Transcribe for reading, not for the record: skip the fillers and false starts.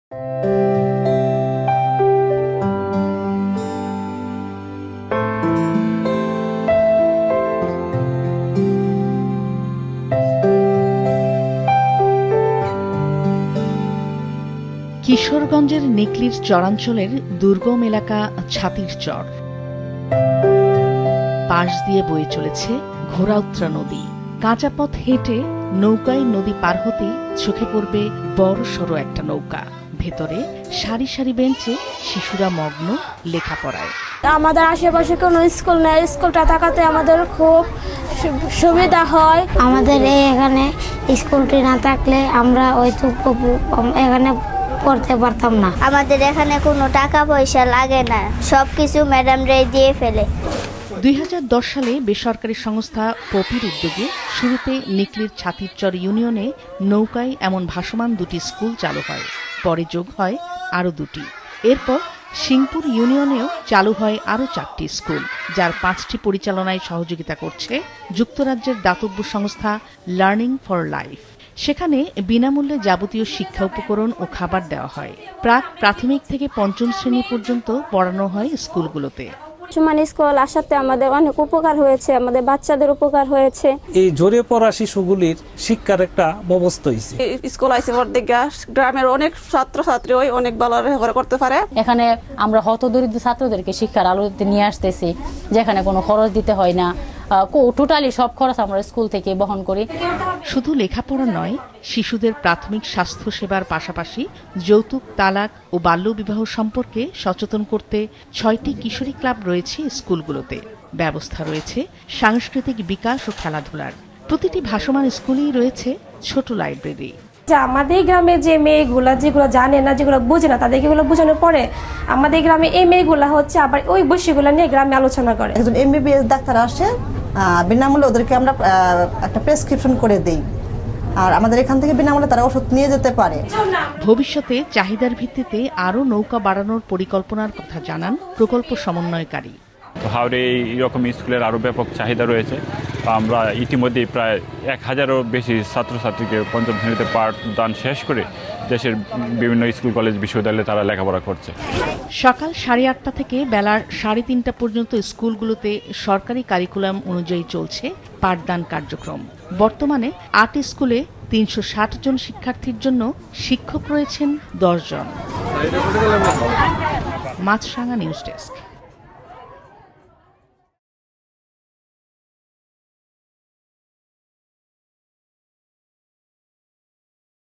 কিশোরগঞ্জের নিকলির চরাঞ্চলের দুর্গম এলাকা ছাতির চর। পাশ দিয়ে বয়ে চলেছে ঘোড়াউত্রা নদী। কাঁচা পথ হেঁটে নৌকায় নদী পার হতেই চোখে পড়বে বড় সড়ো একটা নৌকা। ভেতরে সারি সারি বেঞ্চে শিশুরা মগ্ন লেখাপড়ায়। আমাদের আশেপাশে কোনো স্কুল নেই, স্কুলটা থাকাতে আমাদের খুব সুবিধা হয়। আমাদের এখানে স্কুলটি না থাকলে আমরা এখানে পড়তে পারতাম না। আমাদের এখানে কোনো টাকা পয়সা লাগে না, সবকিছু ম্যাডামরাই দিয়ে ফেলে। 2010 সালে বেসরকারি সংস্থা পপির উদ্যোগে শুরুতে নিকলির ছাতিরচর ইউনিয়নে নৌকায় এমন ভাসমান দুটি স্কুল চালু হয়। পরে যোগ হয় আরও দুটি। এরপর সিংপুর ইউনিয়নেও চালু হয় আরও 4টি স্কুল, যার 5টি পরিচালনায় সহযোগিতা করছে যুক্তরাজ্যের দাতব্য সংস্থা লার্নিং ফর লাইফ। সেখানে বিনামূল্যে যাবতীয় শিক্ষা উপকরণ ও খাবার দেওয়া হয়। প্রাথমিক থেকে 5ম শ্রেণী পর্যন্ত পড়ানো হয় স্কুলগুলোতে। বর্তমান স্কুল আসাতে আমাদের অনেক উপকার হয়েছে, আমাদের বাচ্চাদের উপকার হয়েছে। এই জোরে পড়া শিশুগুলির শিক্ষার একটা ব্যবস্থা হয়েছে। স্কুল আইসে গ্রামের অনেক ছাত্রছাত্রী অনেক ভালো করতে পারে। এখানে আমরা হতদরিদ্র ছাত্রদেরকে শিক্ষার আলোতে নিয়ে আসতেছি, যেখানে কোনো খরচ দিতে হয় না। টোটালি সব খরচ আমরা স্কুল থেকে বহন করি। শুধু লেখাপড়া নয়, শিশুদের প্রাথমিক স্বাস্থ্য সেবার পাশাপাশি যৌতুক, তালাক ও বাল্যবিবাহ সম্পর্কে সচেতন করতে 6টি কিশোরী ক্লাব রয়েছে স্কুলগুলোতে। ব্যবস্থা রয়েছে সাংস্কৃতিক বিকাশ ও খেলাধুলার। প্রতিটি ভাসমান স্কুলেই রয়েছে ছোট লাইব্রেরি। আমাদের গ্রামে যে মেয়েগুলা যেগুলো জানে না, যেগুলো বুঝে না, তাদেরকে এগুলো বোঝানোর পরে আমাদের গ্রামে এই মেয়েগুলা হচ্ছে আবার ওই বিষয়গুলো নিয়ে গ্রামে আলোচনা করে। একজন MBBS ডাক্তার আসে, বিনামূল্যে ওদেরকে আমরা একটা প্রেসক্রিপশন করে দেই, আর আমাদের এখান থেকে বিনামূল্যে তারা ওষুধ নিয়ে যেতে পারে। ভবিষ্যতে চাহিদার ভিত্তিতে আরও নৌকা বাড়ানোর পরিকল্পনার কথা জানান প্রকল্প সমন্বয়কারী। হাওড়ে এইরকম স্কুলের আরও ব্যাপক চাহিদা রয়েছে। আমরা ইতিমধ্যেই প্রায় 1000-এরও বেশি ছাত্রছাত্রীকে 5ম শ্রেণীতে পাঠদান শেষ করে দেশের বিভিন্ন স্কুল, কলেজ, বিশ্ববিদ্যালয়ে তারা লেখাপড়া করছে। সকাল 8:30 থেকে বেলার 3:30 পর্যন্ত স্কুলগুলোতে সরকারি কারিকুলাম অনুযায়ী চলছে পাঠদান কার্যক্রম। বর্তমানে 8 স্কুলে 360 জন শিক্ষার্থীর জন্য শিক্ষক রয়েছেন 10 জন। মাছরাঙা নিউজ ডেস্ক।